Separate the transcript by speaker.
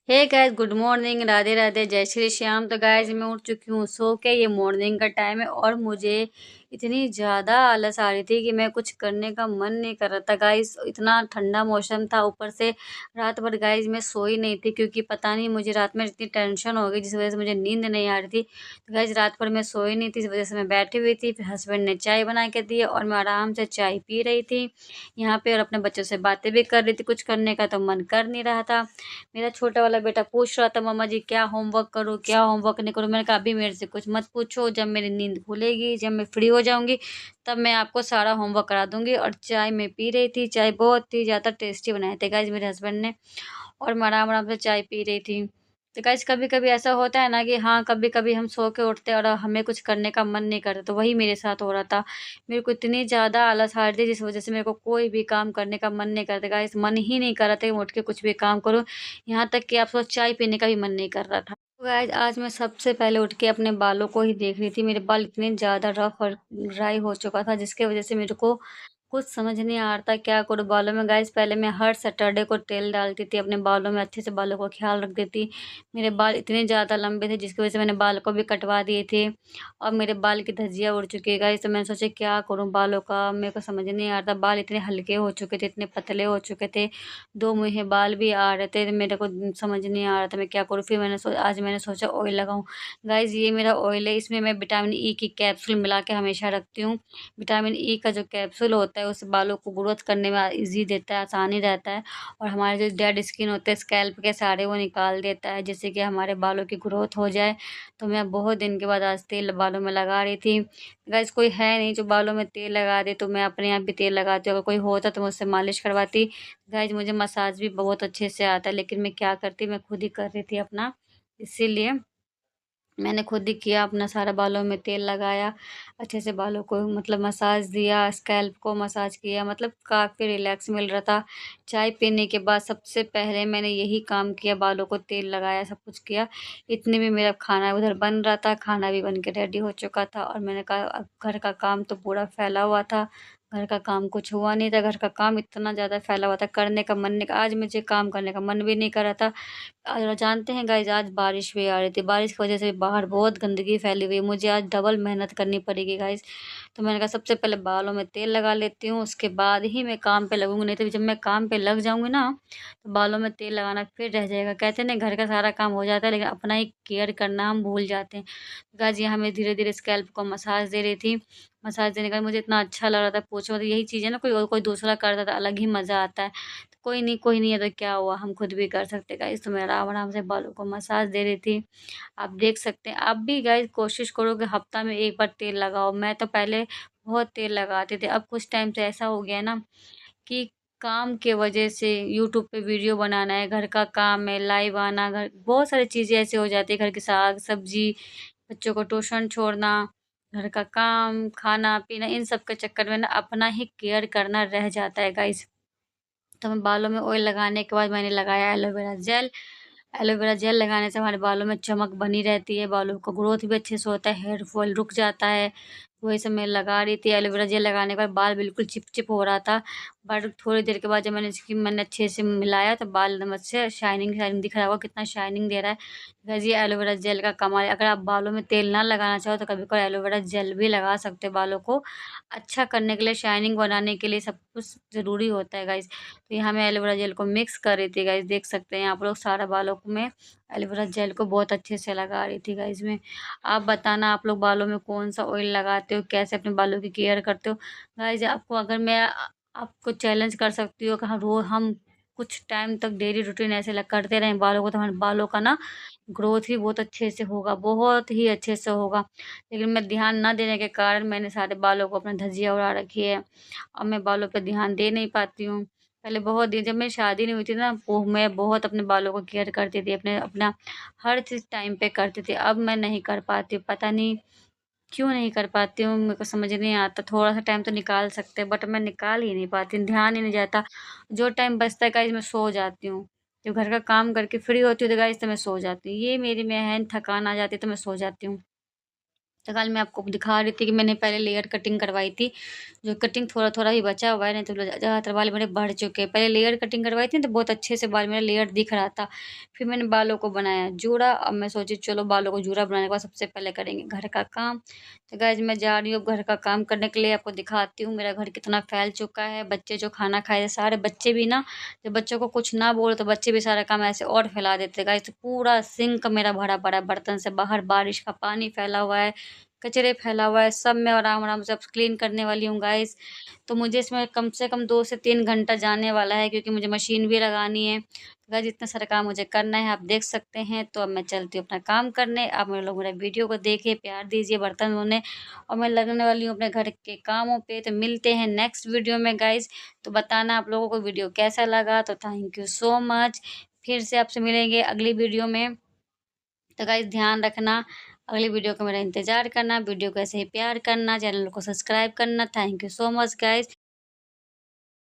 Speaker 1: हे guys, good morning, Radhe Radhe, जय श्री श्याम। तो guys मैं उठ चुकी हूँ सो के। ये मॉर्निंग का टाइम है और मुझे इतनी ज़्यादा आलस आ रही थी कि मैं कुछ करने का मन नहीं कर रहा था गाइस। इतना ठंडा मौसम था, ऊपर से रात भर गाइस मैं सोई नहीं थी क्योंकि पता नहीं मुझे रात में इतनी टेंशन हो गई जिस वजह से मुझे नींद नहीं आ रही थी। तो गाइस रात भर मैं सोई नहीं थी, इस वजह से मैं बैठी हुई थी। फिर हस्बैंड ने चाय बना के दी और मैं आराम से चाय पी रही थी यहाँ पे, और अपने बच्चों से बातें भी कर रही थी। कुछ करने का तो मन कर नहीं रहा था। मेरा छोटा वाला बेटा पूछ रहा था, मम्मा जी क्या होमवर्क करूँ, क्या होमवर्क नहीं करूँ। मैंने कहा अभी मेरे से कुछ मत पूछो, जब मेरी नींद खुलेगी, जब मैं फ्री हो जाऊंगी तब मैं आपको सारा होमवर्क करा दूंगी। और चाय मैं पी रही थी, चाय बहुत ही ज़्यादा टेस्टी बनाए थे गाइज मेरे हस्बैंड ने, और मैं आराम आराम से चाय पी रही थी। तो गाइज कभी कभी ऐसा होता है ना कि हाँ, कभी कभी हम सो के उठते हैं और हमें कुछ करने का मन नहीं करता, तो वही मेरे साथ हो रहा था। मेरे को इतनी ज़्यादा आलस आ रही थी जिस वजह से मेरे को कोई भी काम करने का मन नहीं करता गाइस। मन ही नहीं कर रहा था कि मैं उठ के कुछ भी काम करूँ। यहाँ तक कि आप सोच, चाय पीने का भी मन नहीं कर रहा था। तो गाइस आज मैं सबसे पहले उठ के अपने बालों को ही देख रही थी। मेरे बाल इतने ज़्यादा रफ और ड्राई हो चुका था जिसकी वजह से मेरे को कुछ समझ नहीं आ रहा था क्या करूँ बालों में। गाइस पहले मैं हर सैटरडे को तेल डालती थी अपने बालों में, अच्छे से बालों को ख्याल रखती थी। मेरे बाल इतने ज़्यादा लंबे थे जिसकी वजह से मैंने बाल को भी कटवा दिए थे और मेरे बाल की धज्जियाँ उड़ चुकी है गाइस। तो मैंने सोचा क्या करूँ बालों का, मेरे को समझ नहीं आ रहा था। बाल इतने हल्के हो चुके थे, इतने पतले हो चुके थे, दो मुँहे बाल भी आ रहे थे। मेरे को समझ नहीं आ रहा था मैं क्या करूँ। फिर आज मैंने सोचा ऑयल लगाऊं। गाइज ये मेरा ऑयल है, इसमें मैं विटामिन ई की कैप्सूल मिला के हमेशा रखती हूँ। विटामिन ई का जो कैप्सूल होता है उस बालों को ग्रोथ करने में ईजी देता है, आसानी रहता है। और हमारे जो डेड स्किन होते हैं स्कैल्प के सारे, वो निकाल देता है जिससे कि हमारे बालों की ग्रोथ हो जाए। तो मैं बहुत दिन के बाद आज तेल बालों में लगा रही थी। गाइस कोई है नहीं जो बालों में तेल लगा दे, तो मैं अपने आप भी तेल लगाती हूँ। अगर कोई होता तो मुझसे मालिश करवाती। गाइस मुझे मसाज भी बहुत अच्छे से आता है, लेकिन मैं क्या करती, मैं खुद ही कर रही थी अपना, इसीलिए मैंने खुद ही किया। अपना सारा बालों में तेल लगाया, अच्छे से बालों को मतलब मसाज दिया, स्कैल्प को मसाज किया, मतलब काफ़ी रिलैक्स मिल रहा था। चाय पीने के बाद सबसे पहले मैंने यही काम किया, बालों को तेल लगाया, सब कुछ किया। इतने में मेरा खाना उधर बन रहा था, खाना भी बन के रेडी हो चुका था। और मैंने कहा अब घर का काम तो पूरा फैला हुआ था, घर का काम कुछ हुआ नहीं था। घर का काम इतना ज़्यादा फैला हुआ था, करने का मन नहीं, आज मुझे काम करने का मन भी नहीं कर रहा था। जानते हैं गाइज आज बारिश भी आ रही थी, बारिश की वजह से बाहर बहुत गंदगी फैली हुई है। मुझे आज डबल मेहनत करनी पड़ेगी गाइज। तो मैंने कहा सबसे पहले बालों में तेल लगा लेती हूँ, उसके बाद ही मैं काम पे लगूंगी। नहीं तो जब मैं काम पे लग जाऊंगी ना तो बालों में तेल लगाना फिर रह जाएगा। कहते हैं ना घर का सारा काम हो जाता है लेकिन अपना ही केयर करना हम भूल जाते हैं। गाइज यहाँ मैं धीरे धीरे स्कैल्प को मसाज दे रही थी। मसाज देने का मुझे इतना अच्छा लग रहा था, पूछो मत। यही चीज़ है ना, कोई और कोई दूसरा करता था अलग ही मज़ा आता है। कोई नहीं, कोई नहीं है तो क्या हुआ, हम खुद भी कर सकते गाइस। तो मैं आराम आराम से बालों को मसाज दे रही थी। आप देख सकते हैं, आप भी गाइस कोशिश करो कि हफ्ता में एक बार तेल लगाओ। मैं तो पहले बहुत तेल लगाते थे, अब कुछ टाइम से ऐसा हो गया है ना कि काम के वजह से यूट्यूब पे वीडियो बनाना है, घर का काम है, लाइव आना, घर बहुत सारी चीज़ें ऐसे हो जाती है, घर की साग सब्जी, बच्चों को ट्यूशन छोड़ना, घर का काम, खाना पीना, इन सब के चक्कर में ना अपना ही केयर करना रह जाता है गाइस। तो मैं बालों में ऑयल लगाने के बाद मैंने लगाया एलोवेरा जेल। एलोवेरा जेल लगाने से हमारे बालों में चमक बनी रहती है, बालों का ग्रोथ भी अच्छे से होता है, हेयर फॉल रुक जाता है। वही सब मैं लगा रही थी। एलोवेरा जेल लगाने के बाद बाल बिल्कुल चिपचिप हो रहा था, बट थोड़ी देर के बाद जब मैंने अच्छे से मिलाया तो बाल एकदम अच्छे शाइनिंग शाइनिंग दिख रहा होगा, कितना शाइनिंग दे रहा है। गाइस ये एलोवेरा जेल का कमाल है। अगर आप बालों में तेल ना लगाना चाहो तो कभी कभी एलोवेरा जेल भी लगा सकते हो। बालों को अच्छा करने के लिए, शाइनिंग बनाने के लिए सब कुछ ज़रूरी होता है गाइस। तो यहाँ मैं एलोवेरा जेल को मिक्स कर रही थी गाइस, देख सकते हैं आप लोग सारा बालों को मैं एलोवेरा जेल को बहुत अच्छे से लगा रही थी गाइस मैं। आप बताना आप लोग बालों में कौन सा ऑयल लगाते हो, कैसे अपने बालों की केयर करते हो। गाइस आपको अगर मैं आपको चैलेंज कर सकती हूँ कि हाँ रोज हम कुछ टाइम तक डेली रूटीन ऐसे करते रहें बालों को, तो हमारे बालों का ना ग्रोथ ही बहुत अच्छे से होगा, बहुत ही अच्छे से होगा। लेकिन मैं ध्यान ना देने के कारण मैंने सारे बालों को अपने धज्जियाँ उड़ा रखी है। अब मैं बालों पे ध्यान दे नहीं पाती हूँ। पहले बहुत दिन, जब मेरी शादी नहीं हुई थी ना, वो मैं बहुत अपने बालों को केयर करती थी, अपने अपना हर चीज़ टाइम पे करती थी। अब मैं नहीं कर पाती हूँ, पता नहीं क्यों नहीं कर पाती हूँ, मेरे को समझ नहीं आता। थोड़ा सा टाइम तो निकाल सकते हैं बट मैं निकाल ही नहीं पाती हूँ, ध्यान ही नहीं जाता। जो टाइम बचता है गाइस मैं सो जाती हूँ। जब घर का काम करके फ्री होती हूँ तो गाइस तो मैं सो जाती हूँ, ये मेरी में है, थकान आ जाती है तो मैं सो जाती हूँ। तो कल मैं आपको दिखा रही थी कि मैंने पहले लेयर कटिंग करवाई थी, जो कटिंग थोड़ा-थोड़ा ही बचा हुआ है, नहीं तो ज़्यादातर बाल मेरे बढ़ चुके हैं। पहले लेयर कटिंग करवाई थी तो बहुत अच्छे से बाल मेरा लेयर दिख रहा था। फिर मैंने बालों को बनाया जूड़ा, अब मैं सोची चलो बालों को जूड़ा बनाने के बाद सबसे पहले करेंगे घर का काम। तो गाइज़ मैं जा रही हूँ अब घर का काम करने के लिए, आपको दिखाती हूँ मेरा घर कितना फैल चुका है। बच्चे जो खाना खाए सारे बच्चे भी ना, जब बच्चों को कुछ ना बोलो तो बच्चे भी सारा काम ऐसे और फैला देते हैं गाइस। तो पूरा सिंक मेरा भरा पड़ा है बर्तन से, बाहर बारिश का पानी फैला हुआ है, कचरे फैला हुआ है, सब मैं आराम-आराम से अब क्लीन करने वाली हूँ गाइस। तो मुझे इसमें कम से कम 2 से 3 घंटा जाने वाला है, क्योंकि मुझे मशीन भी लगानी है। गाइस इतना सारा काम मुझे करना है, आप देख सकते हैं। तो अब मैं चलती हूँ अपना काम करने। आप मेरे लोग मेरा वीडियो को देखिए, प्यार दीजिए बर्तन धोने, और मैं लगने वाली हूँ अपने घर के कामों पे। तो मिलते हैं नेक्स्ट वीडियो में गाइस। तो बताना आप लोगों को वीडियो कैसा लगा। तो थैंक यू सो मच। फिर से आपसे मिलेंगे अगली वीडियो में। तो गाइस ध्यान रखना, अगली वीडियो का मेरा इंतज़ार करना, वीडियो को ऐसे ही प्यार करना, चैनल को सब्सक्राइब करना। Thank you so much guys.